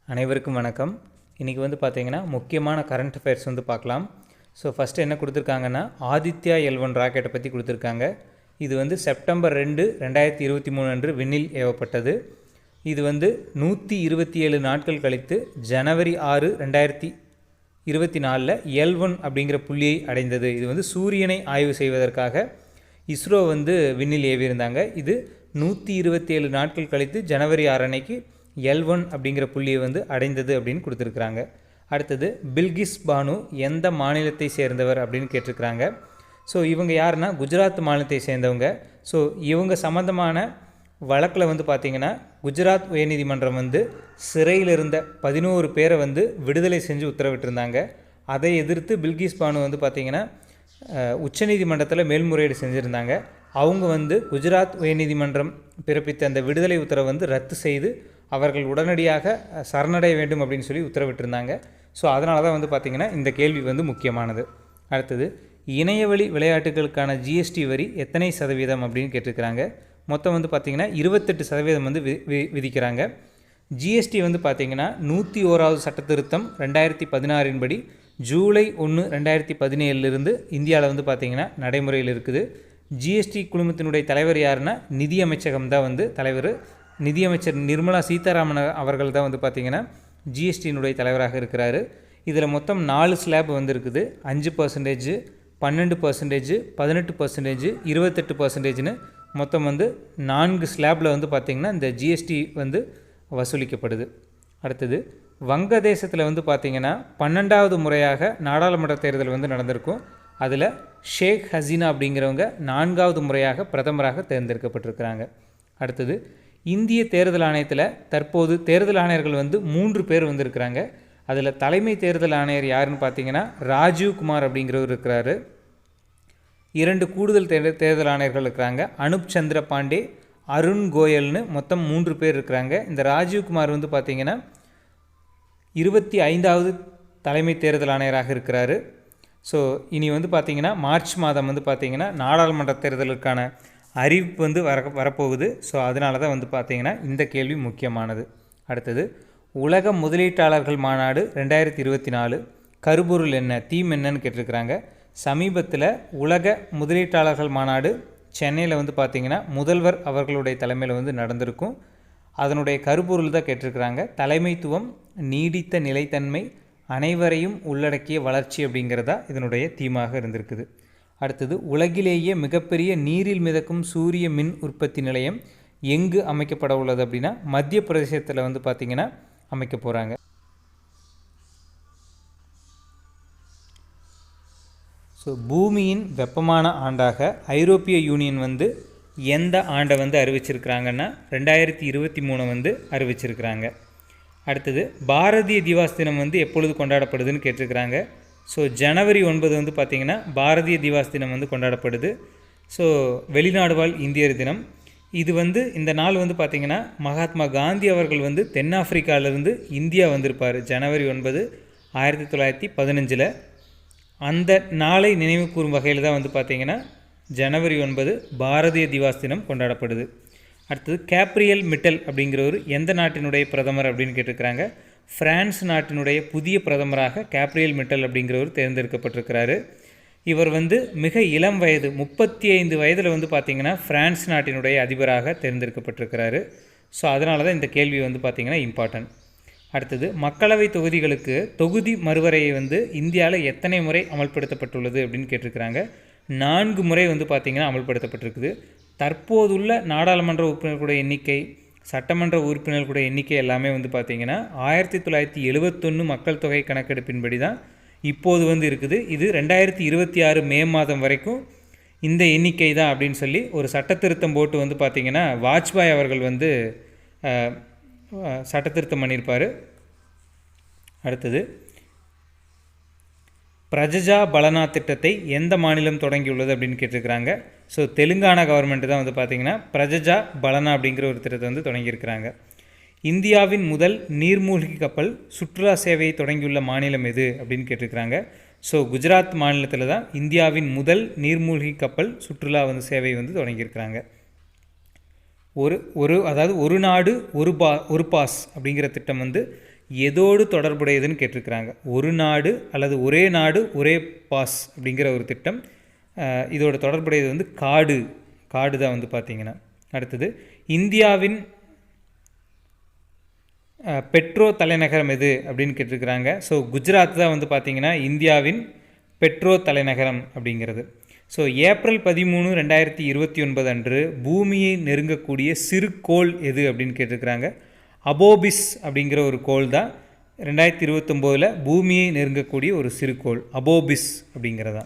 அனைவருக்கும் வணக்கம். இன்றைக்கி வந்து பார்த்திங்கன்னா முக்கியமான கரண்ட் அஃபேர்ஸ் வந்து பார்க்கலாம். ஸோ ஃபஸ்ட்டு என்ன கொடுத்துருக்காங்கன்னா ஆதித்யா L1 ராக்கெட்டை பற்றி கொடுத்துருக்காங்க. இது வந்து செப்டம்பர் 2, 2023 அன்று விண்ணில் ஏவப்பட்டது. இது வந்து 127 நாட்கள் கழித்து ஜனவரி 6, 2024 L1 அப்படிங்கிற புள்ளியை அடைந்தது. இது வந்து சூரியனை ஆய்வு செய்வதற்காக இஸ்ரோ வந்து விண்ணில் ஏவியிருந்தாங்க. இது 127 நாட்கள் கழித்து ஜனவரி 6 அன்னைக்கு L1 அப்படிங்கிற புள்ளியை வந்து அடைந்தது அப்படின்னு கொடுத்துருக்குறாங்க. அடுத்தது பில்கிஸ் பானு எந்த மாநிலத்தை சேர்ந்தவர் அப்படின்னு கேட்டிருக்கிறாங்க. ஸோ இவங்க யாருன்னா குஜராத் மாநிலத்தை சேர்ந்தவங்க. ஸோ இவங்க சம்மந்தமான வழக்கில் வந்து பார்த்திங்கன்னா குஜராத் உயர்நீதிமன்றம் வந்து சிறையில் இருந்த 11 பேரை வந்து விடுதலை செஞ்சு உத்தரவிட்டிருந்தாங்க. அதை எதிர்த்து பில்கிஸ் பானு வந்து பார்த்திங்கன்னா உச்சநீதிமன்றத்தில் மேல்முறையீடு செஞ்சுருந்தாங்க. அவங்க வந்து குஜராத் உயர்நீதிமன்றம் பிறப்பித்த அந்த விடுதலை உத்தரவை வந்து ரத்து செய்து அவர்கள் உடனடியாக சரணடைய வேண்டும் அப்படின்னு சொல்லி உத்தரவிட்டிருந்தாங்க. ஸோ அதனால தான் வந்து பார்த்திங்கன்னா இந்த கேள்வி வந்து முக்கியமானது. அடுத்தது இணையவழி விளையாட்டுகளுக்கான GST வரி எத்தனை சதவீதம் அப்படின்னு கேட்டிருக்கிறாங்க. மொத்தம் வந்து பார்த்திங்கன்னா 28% வந்து விதிக்கிறாங்க. GST வந்து பார்த்திங்கன்னா 101வது சட்டத்திருத்தம் 2016 படி ஜூலை 1, 2017 இந்தியாவில் வந்து பார்த்திங்கன்னா நடைமுறையில் இருக்குது. GST குழுமத்தினுடைய தலைவர் யாருன்னா நிதியமைச்சகம் தான் வந்து தலைவர். நிதியமைச்சர் நிர்மலா சீதாராமன் அவர்கள் தான் வந்து பார்த்திங்கன்னா GSTனுடைய தலைவராக இருக்கிறாரு. இதில் மொத்தம் 4 ஸ்லாப் வந்து இருக்குது. 5%, 12%, 18%, 28%ன்னு மொத்தம் வந்து 4 ஸ்லாப்பில் வந்து பார்த்திங்கன்னா இந்த GST வந்து வசூலிக்கப்படுது. அடுத்தது வங்கதேசத்தில் வந்து பார்த்திங்கன்னா 12வது முறையாக நாடாளுமன்ற தேர்தல் வந்து நடந்திருக்கும். அதில் ஷேக் ஹசீனா அப்படிங்கிறவங்க 4வது முறையாக பிரதமராக தேர்ந்தெடுக்கப்பட்டிருக்கிறாங்க. அடுத்தது இந்திய தேர்தல் ஆணையத்தில் தற்போது தேர்தல் ஆணையர்கள் வந்து 3 பேர் வந்திருக்கிறாங்க. அதில் தலைமை தேர்தல் ஆணையர் யாருன்னு பார்த்தீங்கன்னா ராஜீவ் குமார் அப்படிங்கிறவர் இருக்கிறாரு. 2 கூடுதல் தேர்தல் ஆணையர்கள் இருக்கிறாங்க. அனுப் சந்திர பாண்டே, அருண் கோயல்னு மொத்தம் 3 பேர் இருக்கிறாங்க. இந்த ராஜீவ் குமார் வந்து பார்த்திங்கன்னா 25வது தலைமை தேர்தல் ஆணையராக இருக்கிறாரு. ஸோ இனி வந்து பார்த்திங்கன்னா மார்ச் மாதம் வந்து பார்த்திங்கன்னா நாடாளுமன்ற தேர்தலுக்கான அறிவிப்பு வந்து வரப்போகுது. ஸோ அதனால தான் வந்து பார்த்திங்கன்னா இந்த கேள்வி முக்கியமானது. அடுத்தது உலக முதலீட்டாளர்கள் மாநாடு 2024 கருப்பொருள் என்ன, தீம் என்னன்னு கேட்டிருக்கிறாங்க. சமீபத்தில் உலக முதலீட்டாளர்கள் மாநாடு சென்னையில் வந்து பார்த்திங்கன்னா முதல்வர் அவர்களுடைய தலைமையில் வந்து நடந்திருக்கும். அதனுடைய கருப்பொருள் தான் கேட்டிருக்கிறாங்க. தலைமைத்துவம், நீடித்த நிலைத்தன்மை, அனைவரையும் உள்ளடக்கிய வளர்ச்சி அப்படிங்கிறதா இதனுடைய தீமாக இருந்திருக்குது. அடுத்தது உலகிலேயே மிகப்பெரிய நீரில் மிதக்கும் சூரிய மின் உற்பத்தி நிலையம் எங்கு அமைக்கப்பட உள்ளது அப்படின்னா மத்திய பிரதேசத்தில் வந்து பார்த்திங்கன்னா அமைக்க போகிறாங்க. ஸோ பூமியின் வெப்பமான ஆண்டாக ஐரோப்பிய யூனியன் வந்து எந்த ஆண்டை வந்து அறிவிச்சிருக்கிறாங்கன்னா 2023 வந்து அறிவிச்சிருக்கிறாங்க. அடுத்தது பாரதிய திவாஸ் தினம் வந்து எப்பொழுது கொண்டாடப்படுதுன்னு கேட்டிருக்கிறாங்க. ஸோ ஜனவரி 9 வந்து பார்த்திங்கன்னா பாரதிய திவாஸ் தினம் வந்து கொண்டாடப்படுது. ஸோ வெளிநாடு வாழ் இந்தியர் தினம். இது வந்து இந்த நாள் வந்து பார்த்திங்கன்னா மகாத்மா காந்தி அவர்கள் வந்து தென்னாப்பிரிக்காவிலிருந்து இந்தியா வந்திருப்பார் ஜனவரி 9, 1915. அந்த நாளை நினைவு கூறும் வகையில் தான் வந்து பார்த்திங்கன்னா ஜனவரி 9 பாரதிய திவாஸ் தினம் கொண்டாடப்படுது. அடுத்தது கேப்ரியல் மிட்டல் அப்படிங்கிறவர் எந்த நாட்டினுடைய பிரதமர் அப்படின்னு கேட்டிருக்கிறாங்க. பிரான்ஸ் நாட்டினுடைய புதிய பிரதமராக கேப்ரியல் மிட்டல் அப்படிங்கிறவர் தேர்ந்தெடுக்கப்பட்டிருக்கிறாரு. இவர் வந்து மிக இளம் வயது 35 வயதில் வந்து பார்த்திங்கன்னா பிரான்ஸ் நாட்டினுடைய அதிபராக தேர்ந்தெடுக்கப்பட்டிருக்கிறாரு. ஸோ அதனால தான் இந்த கேள்வி வந்து பார்த்திங்கன்னா இம்பார்ட்டன்ட். அடுத்தது மக்களவை தொகுதிகளுக்கு தொகுதி மறுவரையை வந்து இந்தியாவில் எத்தனை முறை அமல்படுத்தப்பட்டுள்ளது அப்படின்னு கேட்டிருக்கிறாங்க. 4 முறை வந்து பார்த்திங்கன்னா அமல்படுத்தப்பட்டிருக்குது. தற்போதுள்ள நாடாளுமன்ற உறுப்பினர்களுடைய எண்ணிக்கை, சட்டமன்ற உறுப்பினர்களுடைய எண்ணிக்கை எல்லாமே வந்து பார்த்திங்கன்னா 1971 மக்கள் தொகை கணக்கெடுப்பின்படி தான் இப்போது வந்து இருக்குது. இது 2026 மே மாதம் வரைக்கும் இந்த எண்ணிக்கை தான் அப்படின்னு சொல்லி ஒரு சட்டத்திருத்தம் போட்டு வந்து பார்த்திங்கன்னா வாஜ்பாய் அவர்கள் வந்து சட்டத்திருத்தம் பண்ணியிருப்பார். அடுத்தது பிரஜா பலனா திட்டத்தை எந்த மாநிலம் தொடங்கியுள்ளது அப்படின்னு கேட்டிருக்கிறாங்க. ஸோ தெலுங்கானா கவர்மெண்ட் தான் வந்து பார்த்திங்கன்னா பிரஜா பலனா அப்படிங்கிற ஒரு திட்டத்தை வந்து தொடங்கியிருக்கிறாங்க. இந்தியாவின் முதல் நீர்மூழ்கி கப்பல் சுற்றுலா சேவையை தொடங்கியுள்ள மாநிலம் எது அப்படின்னு கேட்டிருக்கிறாங்க. ஸோ குஜராத் மாநிலத்தில் தான் இந்தியாவின் முதல் நீர்மூழ்கி கப்பல் சுற்றுலா வந்து சேவை வந்து தொடங்கியிருக்கிறாங்க. அதாவது ஒரு நாடு ஒரு பாஸ் அப்படிங்கிற திட்டம் வந்து எதோடு தொடர்புடையதுன்னு கேட்டிருக்கிறாங்க. ஒரு நாடு அல்லது ஒரே நாடு ஒரே பாஸ் அப்படிங்கிற ஒரு திட்டம். இதோட தொடர்புடையது வந்து காடு தான் வந்து பார்த்திங்கன்னா. அடுத்தது, இந்தியாவின் பெட்ரோ தலைநகரம் எது அப்படின்னு கேட்டிருக்கிறாங்க. ஸோ குஜராத் தான் வந்து பார்த்திங்கன்னா இந்தியாவின் பெட்ரோ தலைநகரம் அப்படிங்கிறது. ஸோ ஏப்ரல் 13, 2029 அன்று பூமியை நெருங்கக்கூடிய சிறுகோள் எது அப்படின்னு கேட்டிருக்கிறாங்க. அபோபிஸ் அப்படிங்கிற ஒரு கோள் தான் 2029 பூமியை நெருங்கக்கூடிய ஒரு சிறுகோள், அபோபிஸ் அப்படிங்கிறதா.